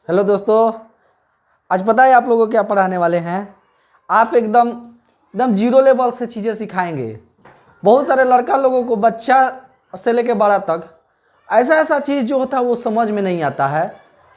Hello दोस्तों, आज पता है आप लोगों को क्या पढ़ाने वाले हैं। आप एकदम एकदम जीरो लेवल से चीज़ें सिखाएंगे। बहुत सारे लड़का लोगों को, बच्चा से लेके बड़ा तक, ऐसा ऐसा चीज़ जो होता है वो समझ में नहीं आता है,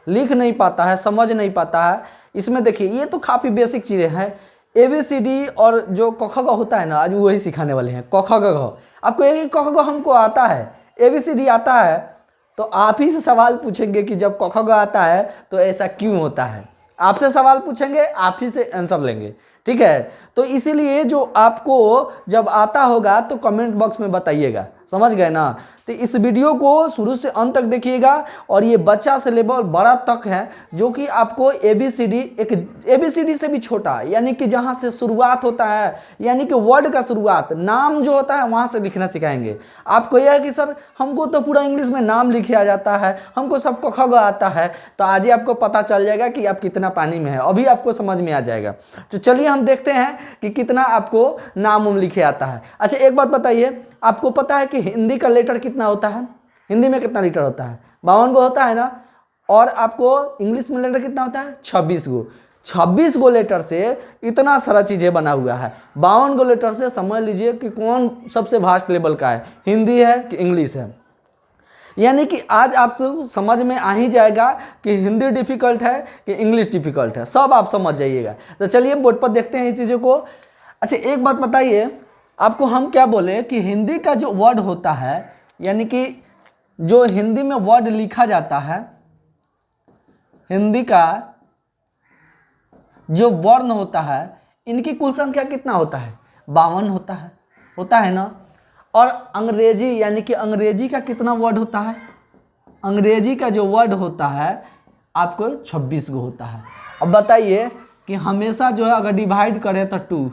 लिख नहीं पाता है, समझ नहीं पाता है। इसमें देखिए, ये तो काफ़ी बेसिक चीज़ें हैं। ABCD और जो क ख ग होता है ना, आज वही सिखाने वाले हैं। क ख ग घ, आपको एक क ख ग हमको आता है, ABCD आता है, तो आप ही से सवाल पूछेंगे कि जब क ख ग आता है तो ऐसा क्यों होता है। आपसे सवाल पूछेंगे, आप ही से आंसर लेंगे, ठीक है। तो इसीलिए जो आपको जब आता होगा तो कमेंट बॉक्स में बताइएगा, समझ गए ना। तो इस वीडियो को शुरू से अंत तक देखिएगा। और ये बच्चा से लेवल बड़ा तक है, जो कि आपको ABCD से भी छोटा, यानी कि जहाँ से शुरुआत होता है, यानी कि वर्ड का शुरुआत, नाम जो होता है वहाँ से लिखना सिखाएंगे। आपको यह है कि सर हमको तो पूरा इंग्लिश में नाम लिखे आ जाता है, हमको सब क ख ग आता है, तो आज ही आपको पता चल जाएगा कि आप कितना पानी में है, अभी आपको समझ में आ जाएगा। तो चलिए हम देखते हैं कि कितना आपको नाम उम लिखे आता है। अच्छा, एक बात बताइए, आपको पता है कि हिंदी का लेटर कितना होता है? हिंदी में कितना लेटर होता है? 52 गो होता है ना। और आपको इंग्लिश में लेटर कितना होता है? 26 गो। 26 गो लेटर से इतना सारा चीज़ें बना हुआ है। 52 गो लेटर से समझ लीजिए कि कौन सबसे वास्ट लेवल का है, हिंदी है कि इंग्लिश है। यानी कि आज आपको समझ में आ ही जाएगा कि हिंदी डिफिकल्ट है कि इंग्लिश डिफिकल्ट है, सब आप समझ जाइएगा। तो चलिए बोर्ड पर देखते हैं इस चीज़ों को। अच्छा, एक बात बताइए, आपको हम क्या बोले कि हिंदी का जो वर्ड होता है, यानी कि जो हिंदी में वर्ड लिखा जाता है, हिंदी का जो वर्ण होता है, इनकी कुल संख्या कितना होता है? 52 होता है ना। और अंग्रेजी, यानी कि अंग्रेजी का कितना वर्ड होता है? अंग्रेजी का जो वर्ड होता है आपको 26 गो होता है। अब बताइए कि हमेशा जो है अगर डिवाइड करें तो 2,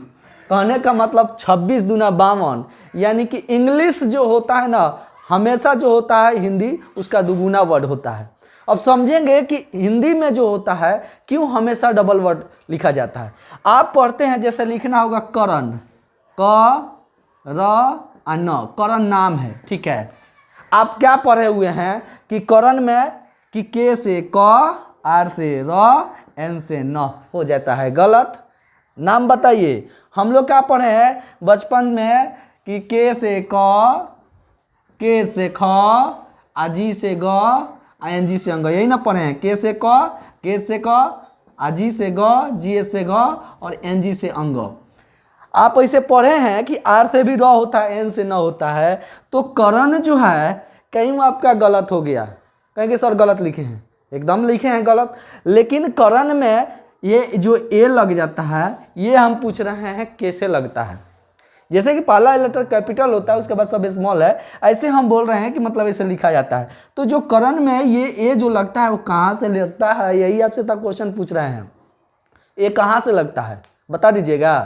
कहने का मतलब 26 दूना 52, यानी कि इंग्लिश जो होता है ना, हमेशा जो होता है हिंदी, उसका दुगुना वर्ड होता है। अब समझेंगे कि हिंदी में जो होता है क्यों हमेशा डबल वर्ड लिखा जाता है। आप पढ़ते हैं, जैसे लिखना होगा करण, क र न, करण नाम है, ठीक है। आप क्या पढ़े हुए हैं कि करण में कि के से क, आर से र, एन से न हो जाता है, गलत। नाम बताइए, हम लोग क्या पढ़े हैं बचपन में कि के से क, के से ख, आजी से ग, ING से अंग, यही ना पढ़े हैं। के से क, के से क, आजी से ग, जी से घ और NG से अंग। आप ऐसे पढ़े हैं कि आर से भी र होता है, एन से न होता है। तो करण जो है कहीं आपका गलत हो गया, कहेंगे सर गलत लिखे हैं, एकदम लिखे हैं गलत। लेकिन करण में ये जो ए लग जाता है, ये हम पूछ रहे हैं कैसे लगता है। जैसे कि पहला लेटर कैपिटल होता है, उसके बाद सब स्मॉल है, ऐसे हम बोल रहे हैं कि मतलब ऐसे लिखा जाता है। तो जो करण में ये ए जो लगता है वो कहाँ से लगता है, यही आपसे तक क्वेश्चन पूछ रहे हैं। ये कहाँ से लगता है बता दीजिएगा।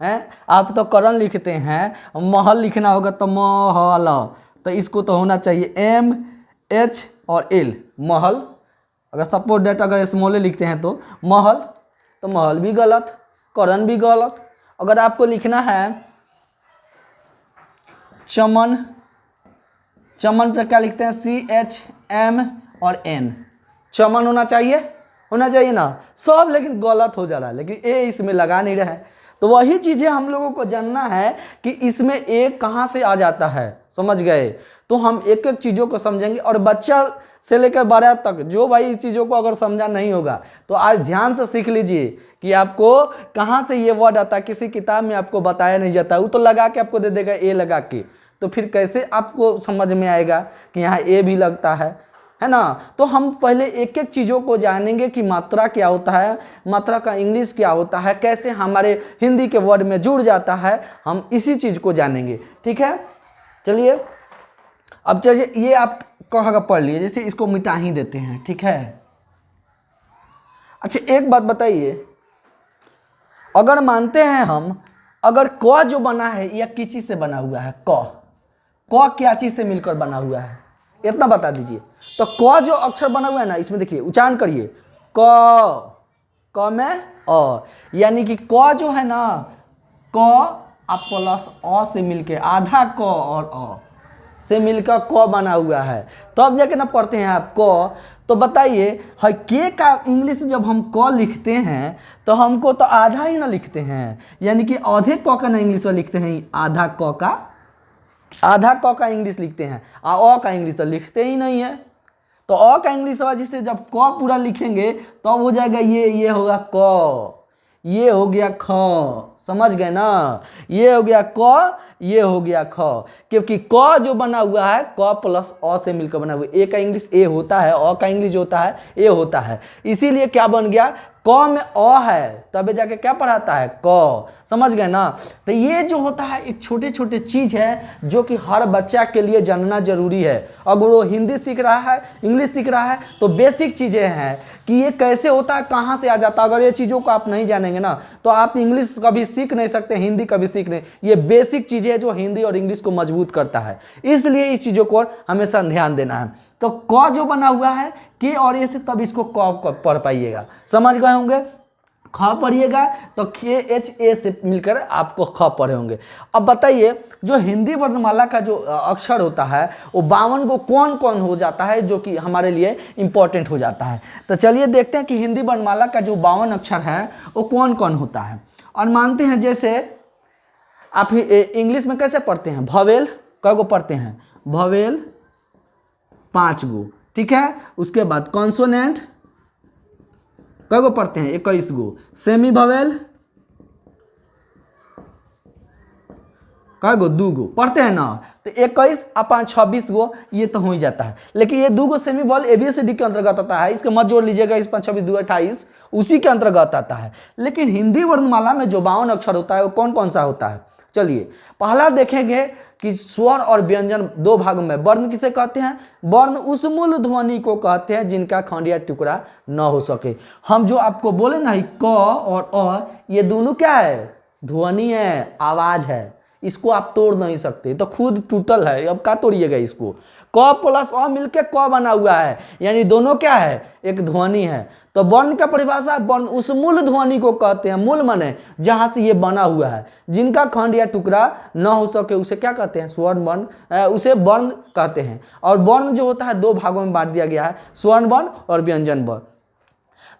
हैं, आप तो करण लिखते हैं, महल लिखना होगा तो महल, तो इसको तो होना चाहिए MH और L, महल। अगर सपोज डेट अगर स्मॉले लिखते हैं तो महल भी गलत, करण भी गलत। अगर आपको लिखना है चमन, चमन तो क्या लिखते हैं CHM और N, चमन होना चाहिए ना सब, लेकिन गलत हो जा रहा है, लेकिन ए इसमें लगा नहीं रहा है। तो वही चीज़ें हम लोगों को जानना है कि इसमें ए कहाँ से आ जाता है, समझ गए। तो हम एक एक चीज़ों को समझेंगे। और बच्चा से लेकर बड़ा तक जो भाई इस चीज़ों को अगर समझा नहीं होगा तो आज ध्यान से सीख लीजिए कि आपको कहाँ से ये वर्ड आता है। किसी किताब में आपको बताया नहीं जाता, वो तो लगा के आपको दे देगा ए लगा के, तो फिर कैसे आपको समझ में आएगा कि यहाँ ए भी लगता है ना। तो हम पहले एक एक चीज़ों को जानेंगे कि मात्रा क्या होता है, मात्रा का इंग्लिश क्या होता है, कैसे हमारे हिंदी के वर्ड में जुड़ जाता है, हम इसी चीज़ को जानेंगे, ठीक है। चलिए अब चलिए, ये आप कहा पढ़ लिए, जैसे इसको मिटा ही देते हैं, ठीक है। अच्छा, एक बात बताइए, अगर मानते हैं हम, अगर क जो बना है यह किस चीज़ से बना हुआ है? क क्या चीज़ से मिलकर बना हुआ है, इतना बता दीजिए। तो क जो अक्षर बना हुआ है ना, इसमें देखिए उच्चारण करिए, क में अ, यानी कि क जो है ना, क आप प्लस अ से मिलके आधा क और अ, से मिलकर क बना हुआ है, तो अब जाके ना पढ़ते हैं आप क। तो बताइए है के का इंग्लिश जब हम क लिखते हैं तो हमको तो आधा ही ना लिखते हैं, यानी कि आधे क का ना इंग्लिश में लिखते हैं, आधा क का इंग्लिश लिखते हैं, अ का इंग्लिश तो लिखते ही नहीं है। तो अ का इंग्लिश जिससे जब क पूरा लिखेंगे तो अब हो जाएगा ये होगा क, ये हो गया ख, समझ गए ना, ये हो गया क, ये हो गया ख, क्योंकि क जो बना हुआ है क प्लस अ से मिलकर बना हुआ है। ए का इंग्लिश ए होता है, अ का इंग्लिश जो होता है ए होता है, इसीलिए क्या बन गया, क में अ है तब जाके क्या पढ़ाता है क, समझ गए ना। तो ये जो होता है एक छोटे छोटे चीज है जो कि हर बच्चा के लिए जानना जरूरी है। अगर वो हिंदी सीख रहा है, इंग्लिश सीख रहा है, तो बेसिक चीजें हैं कि ये कैसे होता है, कहाँ से आ जाता है। अगर ये चीज़ों को आप नहीं जानेंगे ना तो आप इंग्लिश कभी सीख नहीं सकते, हिंदी कभी सीख नहीं। ये बेसिक चीज़ें हैं जो हिंदी और इंग्लिश को मजबूत करता है, इसलिए इस चीज़ों को हमेशा ध्यान देना है। तो क जो बना हुआ है के और ए से, तब इसको क पढ़ पाइएगा, समझ गए होंगे। ख पढ़िएगा तो के एच ए से मिलकर आपको ख पढ़े होंगे। अब बताइए जो हिंदी वर्णमाला का जो अक्षर होता है वो 52 को कौन कौन हो जाता है जो कि हमारे लिए इंपॉर्टेंट हो जाता है। तो चलिए देखते हैं कि हिंदी वर्णमाला का जो 52 अक्षर है वो कौन कौन होता है। और मानते हैं जैसे आप इंग्लिश में कैसे पढ़ते हैं, भवेल कै गो पढ़ते हैं, भवेल 5 गो, ठीक है। उसके बाद कॉन्सोनेंट कै गो पढ़ते हैं, 21 गो, सेमी भवेल कै गो, 2 गो पढ़ते हैं ना। तो 21 और 5 26 गो, ये तो हो ही जाता है। लेकिन ये 2 गो सेमी भवेल एबीसीडी के अंतर्गत आता है, इसके मत जोड़ लीजिएगा, इस 5 26 2 28 उसी के अंतर्गत आता है। लेकिन हिंदी वर्णमाला में जो 52 अक्षर होता है वो कौन कौन सा होता है। चलिए पहला देखेंगे कि स्वर और व्यंजन 2 भागों में। वर्ण किसे कहते हैं, वर्ण उस मूल ध्वनि को कहते हैं जिनका खंड या टुकड़ा न हो सके। हम जो आपको बोले ना क और अ, ये दोनों क्या है, ध्वनि है, आवाज है, इसको आप तोड़ नहीं सकते, तो खुद टूटल है, अब क्या तोड़िएगा इसको। क प्लस अ मिलके क बना हुआ है, यानी दोनों क्या है, एक ध्वनि है। तो वर्ण का परिभाषा, वर्ण उस मूल ध्वनि को कहते हैं, मूल माने जहां से ये बना हुआ है, जिनका खंड या टुकड़ा न हो सके उसे क्या कहते हैं, स्वर्ण वर्ण, उसे वर्ण कहते हैं। और वर्ण जो होता है 2 भागों में बांट दिया गया है, स्वर्ण वर्ण और व्यंजन वर्ण।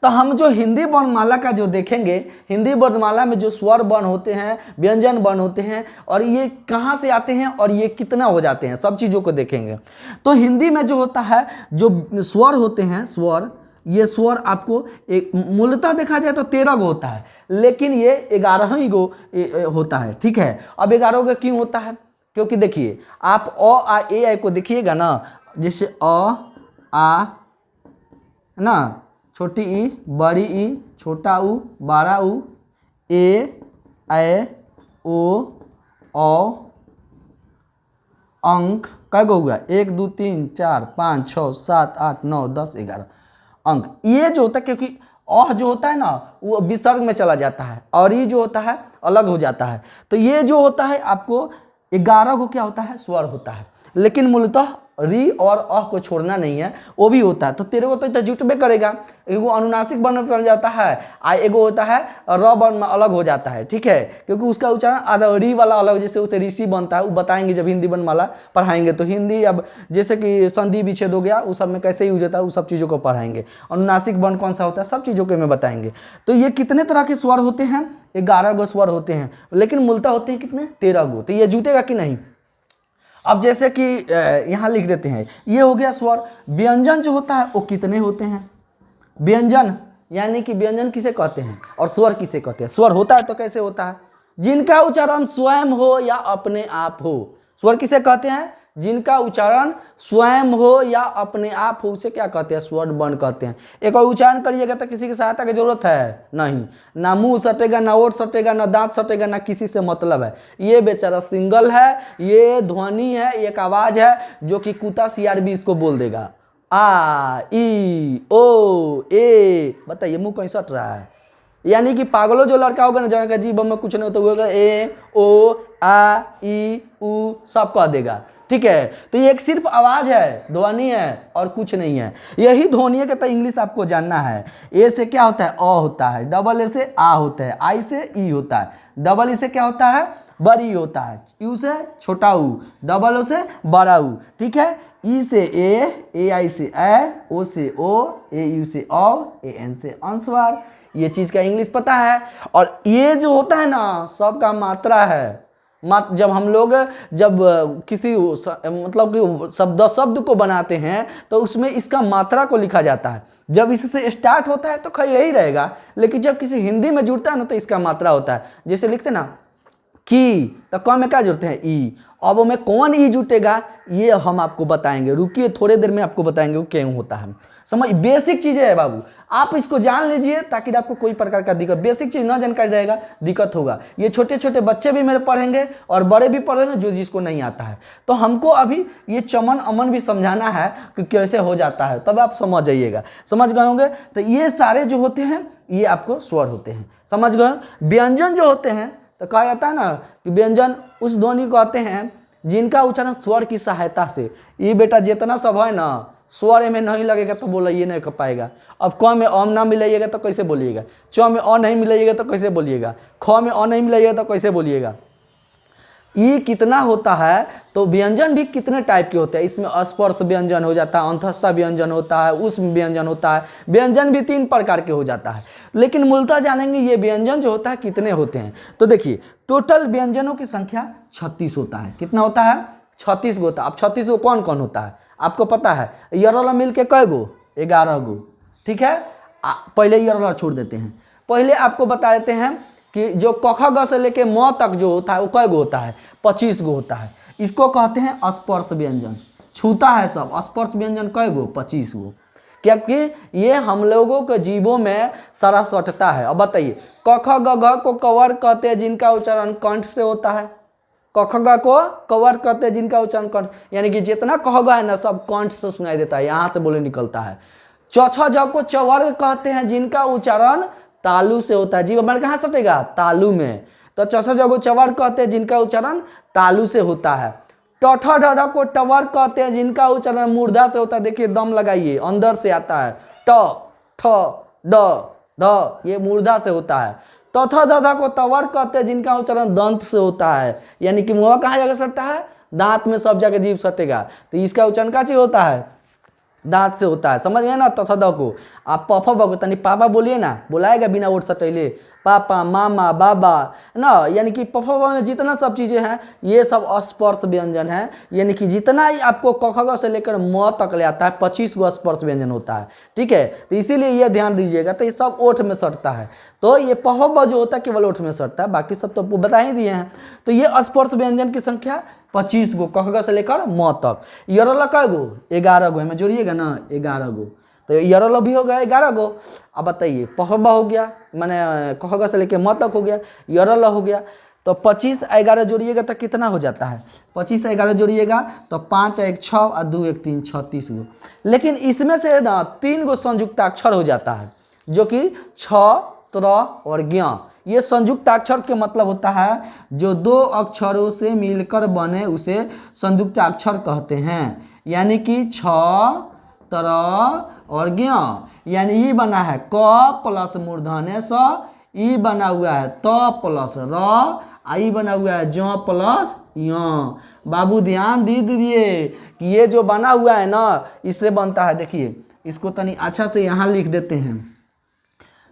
तो हम जो हिंदी वर्णमाला का जो देखेंगे, हिंदी वर्णमाला में जो स्वर वर्ण होते हैं, व्यंजन वर्ण होते हैं, और ये कहाँ से आते हैं और ये कितना हो जाते हैं, सब चीज़ों को देखेंगे। तो हिंदी में जो होता है, जो स्वर होते हैं, स्वर, ये स्वर आपको एक मूलतः देखा जाए तो 13 गो होता है, लेकिन ये 11 ही गो होता है, ठीक है। अब 11 गो क्यों होता है, क्योंकि देखिए आप अ आ ए आई को देखिएगा ना, जैसे अ आ ना, छोटी ई, बड़ी ई, छोटा ऊ, बड़ा ऊ, ए ओ अंक कै गो हुआ, 1 2 3 4 5 6 7 8 9 10 11 अंक। ये जो होता है, क्योंकि अह जो होता है ना वो विसर्ग में चला जाता है और ये जो होता है अलग हो जाता है। तो ये जो होता है आपको 11 को क्या होता है, स्वर होता है। लेकिन मूलतः री और अह को छोड़ना नहीं है, वो भी होता है। तो 13 को तो जुटबे करेगा, एगो अनुनासिक वर्ण बन जाता है, एगो होता है र वर्ण में अलग हो जाता है, ठीक है, क्योंकि उसका उच्चारण आधा री वाला अलग, जैसे उसे ऋषि बनता है, वो बताएंगे जब हिंदी वर्णमाला पढ़ाएंगे। तो हिंदी अब जैसे कि संधि विच्छेद हो गया, उस सब में कैसे यूज होता है, उस सब चीज़ों को पढ़ाएंगे। अनुनासिक वर्ण कौन सा होता है, सब चीज़ों के में बताएंगे। तो ये कितने तरह के स्वर होते हैं, 11 गो स्वर होते हैं, लेकिन मूलतः होते हैं कितने, 13 गो। तो ये जुटेगा कि नहीं। अब जैसे कि यहाँ लिख देते हैं, ये हो गया स्वर। व्यंजन जो होता है वो कितने होते हैं, व्यंजन यानी कि व्यंजन किसे कहते हैं और स्वर किसे कहते हैं। स्वर होता है तो कैसे होता है, जिनका उच्चारण स्वयं हो या अपने आप हो। स्वर किसे कहते हैं, जिनका उच्चारण स्वयं हो या अपने आप हो, उसे क्या कहते हैं, स्वर वर्ण कहते हैं। एक और उच्चारण करिएगा तो किसी की सहायता की जरूरत है नहीं, ना मुंह सटेगा, ना ओठ सटेगा, ना दांत सटेगा, ना किसी से मतलब है। ये बेचारा सिंगल है, ये ध्वनि है, एक आवाज है जो कि कुत्ता CRB इसको बोल देगा, आ ई ओ ए। बताइए मुंह कहीं सट रहा है, यानी कि पागलों जो लड़का होगा ना, जहाँ का जीभ में कुछ नहीं होता, वो होगा ए ओ आ ई उ सब कह देगा, ठीक है। तो ये एक सिर्फ आवाज है, ध्वनि है और कुछ नहीं है। यही ध्वनि है कि तो इंग्लिश आपको जानना है। ए से क्या होता है, अ होता है, डबल ए से आ होता है, आई से ई होता है, डबल ई से क्या होता है, बड़ी होता है, यू से छोटा ऊ, डबल ओ से बड़ा ऊ, ठीक है। ई से ए आई से ए, ओ से ओ, ए यू से औ, ए एन से अनुस्वार। ये चीज़ का इंग्लिश पता है। और ये जो होता है ना सबका मात्रा है। जब हम लोग जब किसी मतलब कि शब्द को बनाते हैं तो उसमें इसका मात्रा को लिखा जाता है। जब इससे स्टार्ट होता है तो खैर यही रहेगा, लेकिन जब किसी हिंदी में जुड़ता है ना तो इसका मात्रा होता है। जैसे लिखते ना की, तो क में क्या जुड़ते हैं ई। अब में कौन ई जुटेगा ये हम आपको बताएंगे, रुकिए थोड़ी देर में आपको बताएंगे वो क्यों होता है। समझ, बेसिक चीजें है बाबू, आप इसको जान लीजिए ताकि आपको कोई प्रकार का दिक्कत, बेसिक चीज ना जानकारी रहेगा दिक्कत होगा। ये छोटे छोटे बच्चे भी मेरे पढ़ेंगे और बड़े भी पढ़ेंगे जो जिसको नहीं आता है। तो हमको अभी ये चमन अमन भी समझाना है कि कैसे हो जाता है, तब आप समझ जाइएगा। समझ गए होंगे। तो ये सारे जो होते हैं ये आपको स्वर होते हैं, समझ गए। व्यंजन जो होते हैं तो कहा जाता है ना कि व्यंजन उस ध्वनि को आते हैं जिनका उच्चारण स्वर की सहायता से। ये बेटा जितना सब है ना स्वर में नहीं लगेगा तो बोलिए नहीं कर पाएगा। अब क में अम ना मिलाइएगा तो कैसे बोलिएगा, च में अ नहीं मिलाइएगा तो कैसे बोलिएगा, ख में अ नहीं मिलाइएगा तो कैसे बोलिएगा। ये कितना होता है तो व्यंजन भी कितने टाइप के होते हैं। इसमें स्पर्श व्यंजन हो जाता है, अंतस्था व्यंजन होता है, उष्म व्यंजन होता है। व्यंजन भी 3 प्रकार के हो जाता है, लेकिन मूलतः जानेंगे ये व्यंजन जो होता है कितने होते हैं। तो देखिए टोटल व्यंजनों की संख्या 36 होता है। कितना होता है? 36 गो होता है। अब 36 गो कौन कौन होता है आपको पता है? यरला मिल के कै गो? 11 गो, ठीक है। पहले यरला छोड़ देते हैं, पहले आपको बता देते हैं कि जो क ख ग से लेके म तक जो होता है वो कै गो होता है? 25 गो होता है। इसको कहते हैं स्पर्श व्यंजन, छूता है सब। स्पर्श व्यंजन कै गो? 25 गो, क्योंकि ये हम लोगों के जीवों में सारा सटता है। अब बताइए क ख ग घ को कवर कहते हैं जिनका उच्चारण कंठ से होता है। क ख ग को कवर कहते हैं जिनका उच्चारण कंठ, यानी कि जितना कह ग है ना सब कंठ से सुनाई देता है, यहाँ से बोले निकलता है। च छ ज को चवर्ग कहते हैं जिनका उच्चारण तालु से होता है। जीव हमारे कहाँ सटेगा? तालु में। तो च छ ज को चवर्ग कहते हैं जिनका उच्चारण तालु से होता है। ट ठ ड ढ को टवर्ग कहते हैं जिनका उच्चारण मूर्धा से होता है। देखिए दम लगाइए, अंदर से आता है। ट ठ ड ध ये मूर्धा से होता है। त थ द ध को तवर्ग कहते हैं जिनका उच्चारण दंत से होता है, यानी कि मुँह कहाँ जाकर सटता है? दांत में सब जगह जीभ सटेगा। तो इसका उच्चारण का चीज होता है? दांत से होता है। समझ गए ना? तथा द को आप पफ बको तनी पापा बोलिए ना, बुलाएगा बिना ओट सटैले, पापा मामा बाबा ना, यानी कि पफ में जितना सब चीज़ें हैं ये सब स्पर्श व्यंजन है। यानी कि जितना ही आपको क ख ग से लेकर म तक ले आता है 25 गो स्पर्श व्यंजन होता है, ठीक है। तो इसीलिए ये ध्यान दीजिएगा। तो ये सब ओठ में सटता है। तो ये पफ जो होता है केवल ओठ में सटता है, बाकी सब तो बता ही दिए हैं। तो ये स्पर्श व्यंजन की संख्या 25 गो, क ख ग से लेकर म तक। यरल कै गो? 11 गो। में जोड़िएगा ना 11 गो। तो यरल भी हो गया 11 गो। अब बताइए पहबा हो गया, मैंने क ख ग से लेकर म तक हो गया, यरल हो गया। तो 25 11 जोड़िएगा तो कितना हो जाता है? 25 11 जोड़िएगा तो 5 1 6 और 2 1 3 36 गो। लेकिन इसमें से ना 3 गो संयुक्ताक्षर हो जाता है, जो कि छ, त्र और ज्ञ। ये संयुक्ताक्षर के मतलब होता है जो 2 अक्षरों से मिलकर बने उसे संयुक्ताक्षर कहते हैं। यानी कि छ, त्र और ज्ञ। यानी ई बना है क प्लस मूर्धन्य स, ई बना हुआ है त प्लस र, आई बना हुआ है ज प्लस य। बाबू ध्यान दीजिए कि ये जो बना हुआ है ना इससे बनता है। देखिए इसको तनी अच्छा से यहाँ लिख देते हैं।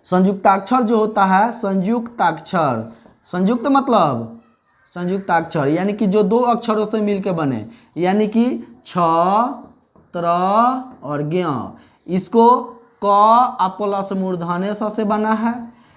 संयुक्ताक्षर जो होता है, संयुक्ताक्षर, संयुक्त मतलब संयुक्ताक्षर यानी कि जो 2 अक्षरों से मिलकर बने, यानी कि छ, त्र और ज्ञ। इसको क प्लस मूर्धन्य स से बना है,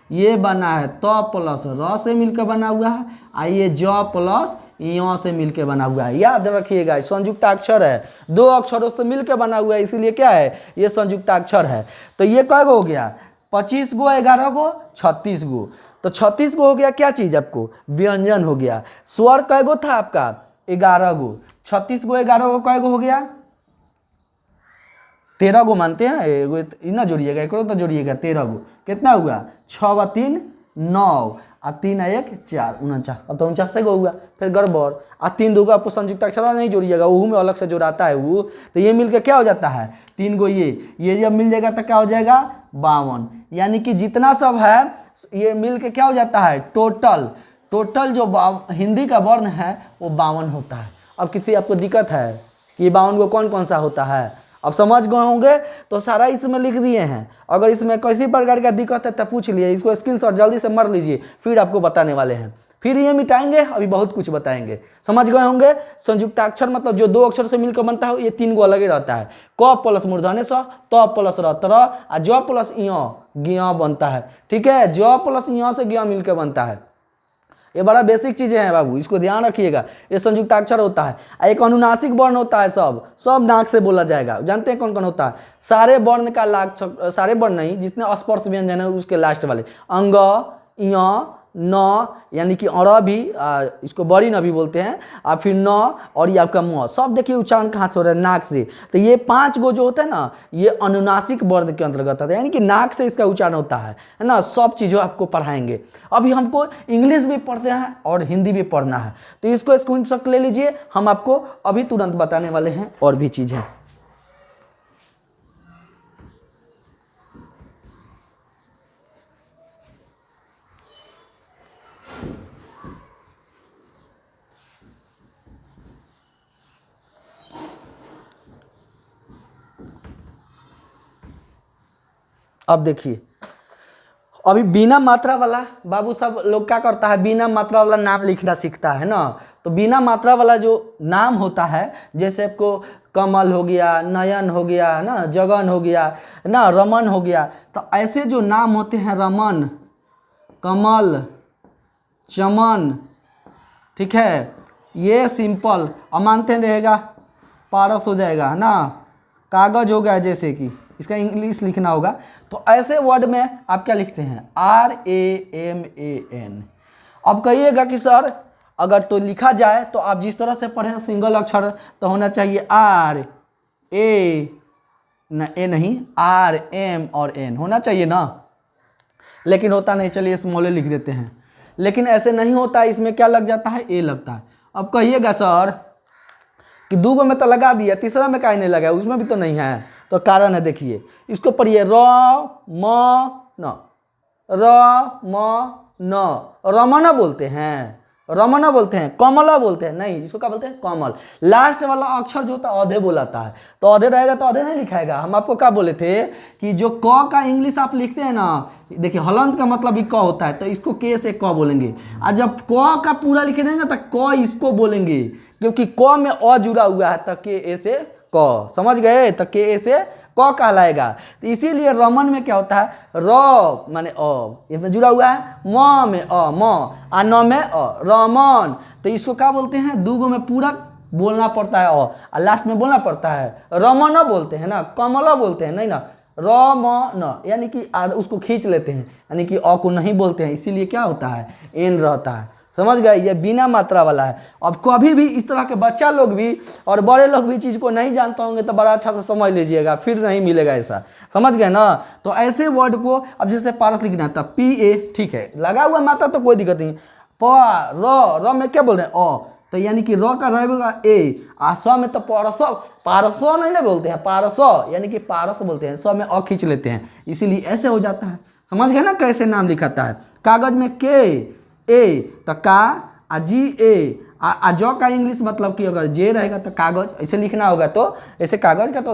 ये बना है त प्लस र से मिलकर बना हुआ है, और ये ज प्लस य से मिलकर बना हुआ है। याद रखिएगा संयुक्ताक्षर है, 2 अक्षरों से मिलकर बना हुआ है, इसीलिए क्या है? ये संयुक्ताक्षर है। तो ये कै गो हो गया? 25 गो, 11 गो, 36 गो। तो 36 गो हो गया क्या चीज आपको? व्यंजन हो गया। स्वर कै गो था आपका? 11 गो। 36 गो 11 गो कै गो हो गया? 13 गो मानते हैं, एगो ना जोड़िएगा, एक तो जोड़िएगा 13 गो। कितना हुआ? 6 व 3 9 और 3 1 4 49। अब तो 49 गो हुआ। फिर गड़बड़ और 3 2 आपको संयुक्ताक्षर नहीं जोड़िएगा, वो में अलग से जोड़ाता है वो। तो ये मिलकर क्या हो जाता है? 3 गो। ये जब मिल जाएगा तो क्या हो जाएगा? 52। यानी कि जितना सब है ये मिल के क्या हो जाता है? टोटल टोटल जो हिंदी का वर्ण है वो 52 होता है। अब किसी आपको दिक्कत है कि ये 52 को कौन कौन सा होता है, अब समझ गए होंगे तो सारा इसमें लिख दिए हैं। अगर इसमें किसी प्रकार का दिक्कत है तो पूछ लिए, इसको स्क्रीनशॉट जल्दी से मार लीजिए, फिर आपको बताने वाले हैं, फिर ये मिटाएंगे, अभी बहुत कुछ बताएंगे। समझ गए होंगे। संयुक्ताक्षर मतलब जो दो अक्षर से मिलकर बनता है, ये 3 गो अलग ही रहता है। क प्लस मूर्धन्य स, त प्लस र तर, और ज प्लस य बनता है। ठीक है, ज प्लस य से ग मिलकर बनता है। ये बड़ा बेसिक चीजें हैं बाबू, इसको ध्यान रखिएगा। ये संयुक्ताक्षर होता है। एक अनुनासिक वर्ण होता है, सब नाक से बोला जाएगा। जानते हैं कौन कौन होता है? सारे वर्ण का सारे वर्ण नहीं, जितने स्पर्श व्यंजन है उसके लास्ट वाले, अंग, य, न, यानी कि अ भी, इसको बड़ी न भी बोलते हैं, और फिर न, और ये आपका म, सब देखिए उच्चारण कहाँ से हो रहा है? नाक से। तो ये 5 गो जो होता है ना, ये अनुनासिक वर्ण के अंतर्गत आता है, यानी कि नाक से इसका उच्चारण होता है ना। सब चीज़ों आपको पढ़ाएंगे। अभी हमको इंग्लिश भी पढ़ते हैं और हिंदी भी पढ़ना है, तो इसको स्क्रीनशॉट ले लीजिए, हम आपको अभी तुरंत बताने वाले हैं और भी चीज़ें। अब देखिए, अभी बिना मात्रा वाला बाबू सब लोग क्या करता है, बिना मात्रा वाला नाम लिखना सीखता है ना। तो बिना मात्रा वाला जो नाम होता है, जैसे आपको कमल हो गया, नयन हो गया ना, जगन हो गया ना, रमन हो गया, तो ऐसे जो नाम होते हैं, रमन, कमल, चमन, ठीक है, ये सिंपल अब मानते रहेगा, पारस हो जाएगा ना, कागज हो गया, जैसे कि इसका इंग्लिश लिखना होगा। तो ऐसे वर्ड में आप क्या लिखते हैं? RAMAN। अब कहिएगा कि सर अगर तो लिखा जाए तो आप जिस तरह से पढ़ें सिंगल अक्षर तो होना चाहिए R A, न ए नहीं, R M और N होना चाहिए ना, लेकिन होता नहीं। चलिए स्मॉल लिख देते हैं, लेकिन ऐसे नहीं होता है, इसमें क्या लग जाता है? ए लगता है। अब कहिएगा सर कि 2 गो में तो लगा दिया, तीसरा में काहे नहीं लगा? उसमें भी तो नहीं है। तो कारण है, देखिए इसको पढ़िए, र म न, र म न, रमना बोलते हैं, रमना बोलते हैं, कमला बोलते हैं, नहीं, इसको क्या बोलते हैं? कमल। लास्ट वाला अक्षर जो होता है अधे बोलाता है, तो अधे रहेगा तो अधे नहीं लिखाएगा। हम आपको क्या बोले थे कि जो क का इंग्लिश आप लिखते हैं ना, देखिए हलंत का मतलब भी क होता है, तो इसको के से क बोलेंगे, और जब क का पूरा लिखे देंगे तो क इसको बोलेंगे, क्योंकि क में अ जुड़ा हुआ है, तो के ए से क, समझ गए? तो के ए से क कहलाएगा। तो इसीलिए रमन में क्या होता है? र माने अ, इसमें जुड़ा हुआ है, म में अ, म, और न में अ, रमन। तो इसको क्या बोलते हैं? 2 गो में पूरा बोलना पड़ता है, और लास्ट में बोलना पड़ता है। रमन बोलते हैं ना, कमला बोलते हैं नहीं ना, रमन, यानी कि उसको खींच लेते हैं, यानी कि अ को नहीं बोलते हैं, इसीलिए क्या होता है? एन रहता है। समझ गए? ये बिना मात्रा वाला है। अब कभी भी इस तरह के बच्चा लोग भी और बड़े लोग भी चीज़ को नहीं जानते होंगे तो बड़ा अच्छा से समझ लीजिएगा, फिर नहीं मिलेगा ऐसा। समझ गए ना? तो ऐसे वर्ड को, अब जैसे पारस लिखना है तब PA, ठीक है, लगा हुआ मात्रा तो कोई दिक्कत नहीं। र में क्या बोल रहे हैं? अ, तो यानी कि र का रहेगा ए, आ स में तो पारस, पारस नहीं ना बोलते हैं, पारस यानी कि पारस बोलते हैं, स में अ खींच लेते हैं, इसीलिए ऐसे हो जाता है। समझ गए ना कैसे नाम लिखाता है? कागज में के ए तो का, आ जी ए, आ जो का इंग्लिश मतलब कि अगर जे रहेगा तो कागज ऐसे लिखना होगा, तो ऐसे कागज का तो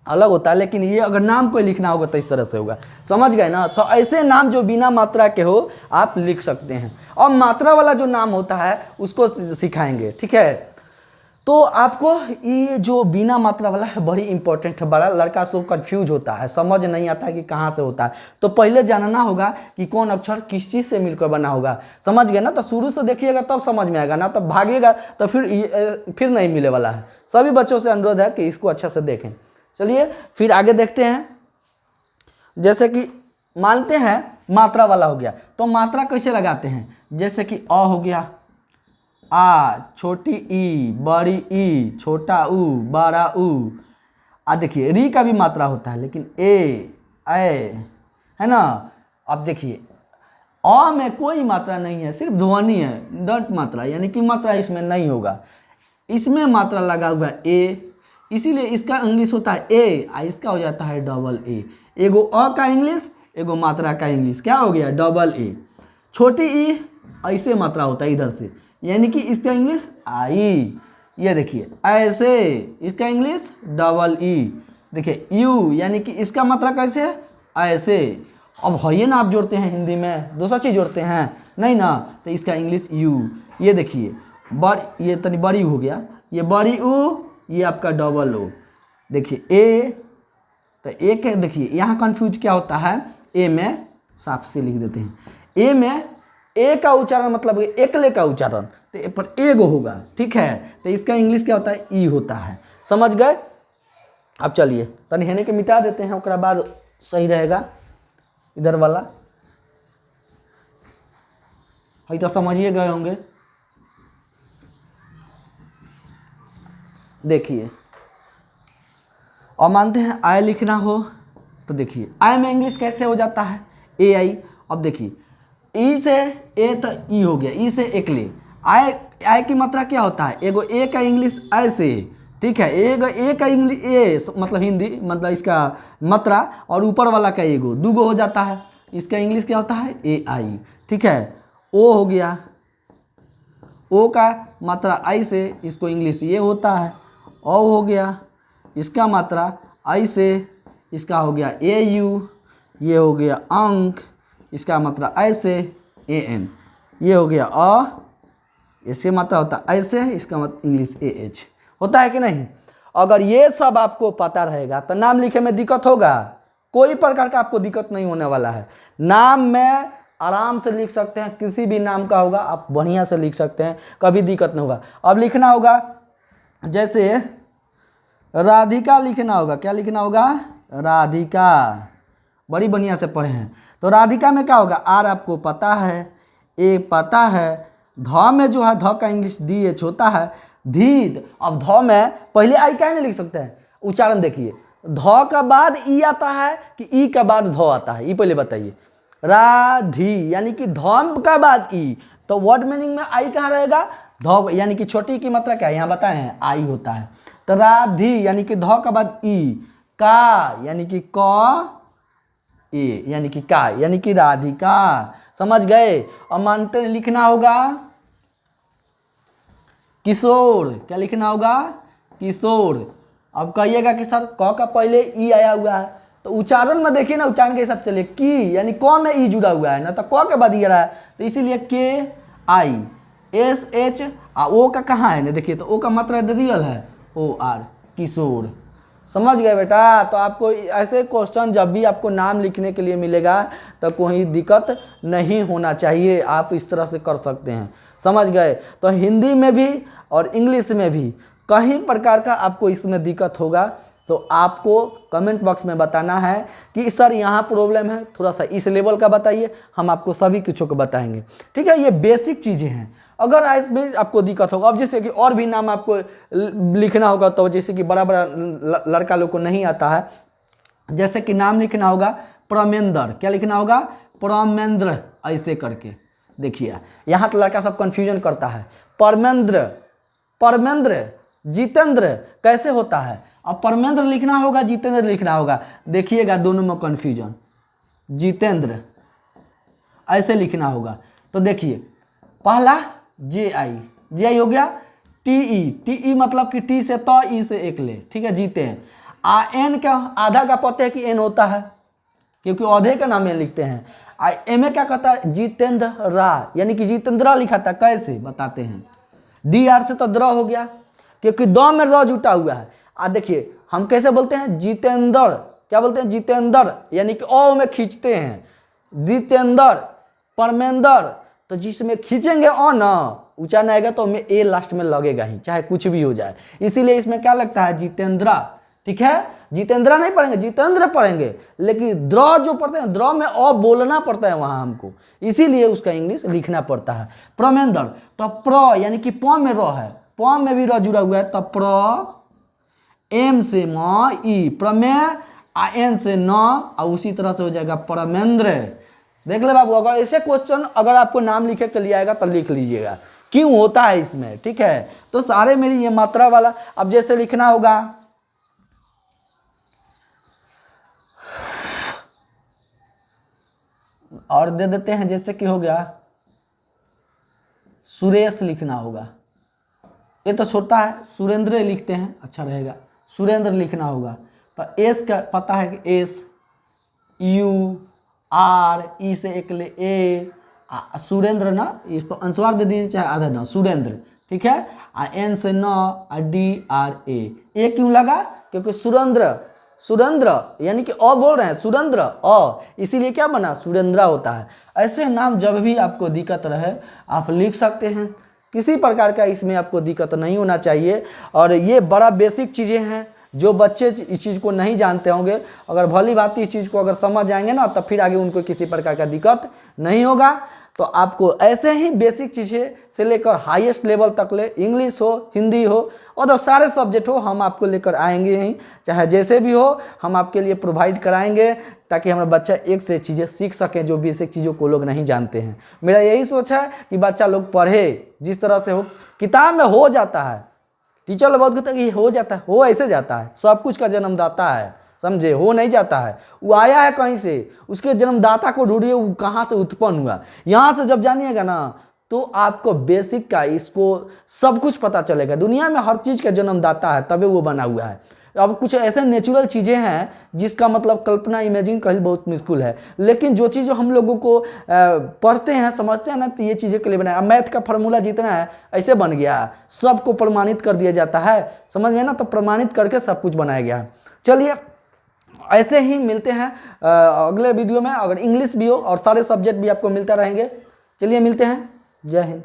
अलग होता है, लेकिन ये अगर नाम कोई लिखना होगा तो इस तरह से होगा। समझ गए ना? तो ऐसे नाम जो बिना मात्रा के हो आप लिख सकते हैं, और मात्रा वाला जो नाम होता है उसको सिखाएंगे, ठीक है? तो आपको ये जो बिना मात्रा वाला है बड़ी इंपॉर्टेंट है, बड़ा लड़का सब कंफ्यूज होता है, समझ नहीं आता है कि कहाँ से होता है। तो पहले जानना होगा कि कौन अक्षर किस चीज़ से मिलकर बना होगा। समझ गए ना? तो शुरू से देखिएगा तब समझ में आएगा, ना तो भागिएगा तो फिर नहीं मिले वाला है। सभी बच्चों से अनुरोध है कि इसको अच्छा से देखें। चलिए फिर आगे देखते हैं। जैसे कि मानते हैं मात्रा वाला हो गया, तो मात्रा कैसे लगाते हैं? जैसे कि अ हो गया, आ, छोटी ई, बड़ी ई, छोटा ऊ, बड़ा ऊ। आ देखिए री का भी मात्रा होता है, लेकिन ए है ना। अब देखिए अ में कोई मात्रा नहीं है, सिर्फ ध्वनि है, डंट मात्रा, यानी कि मात्रा इसमें नहीं होगा। इसमें मात्रा लगा हुआ है ए, इसीलिए इसका इंग्लिश होता है ए, इसका हो जाता है डबल ए। एगो अ का इंग्लिश, एगो मात्रा का इंग्लिश क्या हो गया? Double A. छोटी ई ऐसे मात्रा होता है इधर से, यानी कि इसका इंग्लिश आई। ये देखिए ऐसे, इसका इंग्लिश डबल ई। देखिए यू, यानी कि इसका मात्रा कैसे है, ऐसे। अब है ना, आप जोड़ते हैं हिंदी में दूसरा चीज़ जोड़ते हैं नहीं ना, तो इसका इंग्लिश यू। ये देखिए ये तनी बड़ी हो गया, ये बड़ी ऊ, ये आपका डबल ओ। देखिए ए, तो ए के देखिए यहाँ कंफ्यूज क्या होता है, ए में साफ से लिख देते हैं, ए में ए का उच्चारण मतलब एकले का उच्चारण, तो ए पर एगो होगा, ठीक है। तो इसका इंग्लिश क्या होता है, ई होता है। समझ गए। अब चलिए तनी हेने के मिटा देते हैं, उसके बाद सही रहेगा इधर वाला। ये तो समझिए गए होंगे। देखिए और मानते हैं आई लिखना हो, तो देखिए आई में इंग्लिश कैसे हो जाता है, ए आई। अब देखिए ई से ए तो ई हो गया, ई से एकले। आई, आई की मात्रा क्या होता है, एगो ए का इंग्लिश ऐसे, ठीक है। एगो ए का इंग्लिश ए मतलब हिंदी मतलब इसका मात्रा, और ऊपर वाला का एगो दूगो हो जाता है, इसका इंग्लिश क्या होता है, ए आई, ठीक है। ओ हो गया, ओ का मात्रा आई से, इसको इंग्लिश ये होता है। ओ हो गया, इसका मात्रा आई से, इसका हो गया ए यू। ये हो गया अंक, इसका मात्रा ऐसे ए एन। ये हो गया अ, इससे मात्रा होता है ऐसे, इसका मतलब इंग्लिश ए एच होता है कि नहीं। अगर ये सब आपको पता रहेगा तो नाम लिखे में दिक्कत होगा, कोई प्रकार का आपको दिक्कत नहीं होने वाला है। नाम में आराम से लिख सकते हैं, किसी भी नाम का होगा आप बढ़िया से लिख सकते हैं, कभी दिक्कत नहीं होगा। अब लिखना होगा जैसे राधिका लिखना होगा, क्या लिखना होगा, राधिका। बड़ी बढ़िया से पढ़े हैं। तो राधिका में क्या होगा, आर आपको पता है, ए पता है। ध में जो है, ध का इंग्लिश डी एच होता है, धीद। अब ध में पहले आई क्या नहीं लिख सकते हैं, उच्चारण देखिए, ध का बाद ई आता है कि ई का बाद ध आता है, ई पहले बताइए। राधी यानी कि ध का बाद ई, तो वर्ड मीनिंग में आई कहाँ रहेगा, ध, यानी कि छोटी की मात्रा क्या है यहाँ बताए हैं, आई होता है। तो राधी यानी कि ध का बाद ई, का यानी कि क, ए यानी कि का, यानी कि राधिका। समझ गए। और मानते लिखना होगा किशोर, क्या लिखना होगा, किशोर। अब कहिएगा कि सर क का पहले ई आया हुआ है, तो उच्चारण में देखिए ना, उच्चारण के हिसाब से चलिए, की यानी क में ई जुड़ा हुआ है ना, तो क के बाद ये रहा है, तो इसीलिए के आई एस एच। ओ का कहाँ है ना, देखिए तो ओ का मात्रा रियल है, ओ आर, किशोर। समझ गए बेटा। तो आपको ऐसे क्वेश्चन जब भी आपको नाम लिखने के लिए मिलेगा तो कोई दिक्कत नहीं होना चाहिए, आप इस तरह से कर सकते हैं। समझ गए। तो हिंदी में भी और इंग्लिश में भी कहीं प्रकार का आपको इसमें दिक्कत होगा तो आपको कमेंट बॉक्स में बताना है कि सर यहाँ प्रॉब्लम है, थोड़ा सा इस लेवल का बताइए, हम आपको सभी कुछों को बताएंगे। ठीक है, ये बेसिक चीज़ें हैं। अगर इसमें आपको दिक्कत होगा, अब जैसे कि और भी नाम आपको लिखना होगा, तो जैसे कि बड़ा बड़ा लड़का लोग को नहीं आता है, जैसे कि नाम लिखना होगा प्रमेंद्र, क्या लिखना होगा, प्रमेंद्र, ऐसे करके। देखिए यहाँ तो लड़का सब कंफ्यूजन करता है, परमेंद्र, परमेंद्र, जितेंद्र कैसे होता है। अब परमेंद्र लिखना होगा, जितेंद्र लिखना होगा, देखिएगा दोनों में कंफ्यूजन, जितेंद्र ऐसे लिखना होगा। तो देखिए पहला जे आई हो गया, टी ई मतलब कि टी से तो, ई से एक ले, ठीक है, जीते हैं। एन क्या, आधा का पता है कि एन होता है, क्योंकि औधे का नाम एन लिखते हैं। एम ए क्या कहता है, जितेंद्र रा, यानी कि जितेंद्रा लिखा था, कैसे बताते हैं। डी आर से तो द्र हो गया, क्योंकि द में र जुटा हुआ है। देखिए हम कैसे बोलते हैं, जितेंद्र, क्या बोलते हैं, जितेंद्र, यानी कि ओ में खींचते हैं, जितेंद्र, परमेंद्र, तो जिसमें खींचेंगे ओ ना, उच्चारण आएगा तो हमें ए लास्ट में लगेगा ही, चाहे कुछ भी हो जाए। इसीलिए इसमें क्या लगता है, जितेंद्रा, ठीक है। जितेंद्रा नहीं पढ़ेंगे, जितेंद्र पढ़ेंगे, लेकिन द्र जो पढ़ते हैं, द्र में ओ बोलना पड़ता है वहां हमको, इसीलिए उसका इंग्लिश लिखना पड़ता है। प्रमेंद्र, तो प्र यानी कि प में र है, प में भी र जुड़ा हुआ है, तो प्र, एम से म ई, प्रमेय, एन से न, और उसी तरह से हो जाएगा परमेंद्र। देख ले बाबू, अगर ऐसे क्वेश्चन अगर आपको नाम लिखे के लिए आएगा तो लिख लीजिएगा क्यों होता है इसमें, ठीक है। तो सारे मेरी ये मात्रा वाला, अब जैसे लिखना होगा और दे देते हैं, जैसे कि हो गया सुरेश लिखना होगा। ये तो छोटा है, सुरेंद्र लिखते हैं, अच्छा रहेगा, सुरेंद्र लिखना होगा। तो एस का पता है कि एस, यू, आर, ई से एक ले ए, सुरेंद्र ना, इसको अनुस्वार दे दीजिए चाहे आधा ना, सुरेंद्र, ठीक है। एन से न, डी आर ए क्यों लगा? क्योंकि सुरेंद्र, सुरेंद्र यानी कि अ बोल रहे हैं, सुरेंद्र अ, इसीलिए क्या बना, सुरेंद्रा होता है। ऐसे नाम जब भी आपको दिक्कत रहे आप लिख सकते हैं, किसी प्रकार का इसमें आपको दिक्कत नहीं होना चाहिए। और ये बड़ा बेसिक चीज़ें हैं जो बच्चे इस चीज़ को नहीं जानते होंगे, अगर भली भांति इस चीज़ को अगर समझ जाएंगे ना, तब फिर आगे उनको किसी प्रकार का दिक्कत नहीं होगा। तो आपको ऐसे ही बेसिक चीज़ें से लेकर हाईएस्ट लेवल तक ले, इंग्लिश हो, हिंदी हो, और सारे सब्जेक्ट हो, हम आपको लेकर आएंगे ही, चाहे जैसे भी हो हम आपके लिए प्रोवाइड कराएंगे, ताकि हमारा बच्चा एक से चीज़ें सीख सकें जो बेसिक चीज़ों को लोग नहीं जानते हैं। मेरा यही सोच है कि बच्चा लोग पढ़े, जिस तरह से हो, किताब में हो जाता है, टीचर लोग बहुत कहते हैं कि हो जाता है, हो ऐसे जाता है, सब कुछ का जन्मदाता है, समझे, हो नहीं जाता है, वो आया है कहीं से, उसके जन्मदाता को ढूंढिए वो कहाँ से उत्पन्न हुआ। यहाँ से जब जानिएगा ना तो आपको बेसिक का इसको सब कुछ पता चलेगा। दुनिया में हर चीज़ का जन्मदाता है, तभी वो बना हुआ है। अब कुछ ऐसे नेचुरल चीज़ें हैं जिसका मतलब कल्पना, इमेजिन कहीं बहुत मुश्किल है, लेकिन जो चीज़ हम लोगों को पढ़ते हैं, समझते हैं ना, तो ये चीज़ें के लिए बनाया। मैथ का फार्मूला जितना है ऐसे बन गया, सबको प्रमाणित कर दिया जाता है, समझ में ना, तो प्रमाणित करके सब कुछ बनाया गया। चलिए ऐसे ही मिलते हैं अगले वीडियो में, अगर इंग्लिश भी हो और सारे सब्जेक्ट भी आपको मिलते रहेंगे। चलिए मिलते हैं, जय हिंद।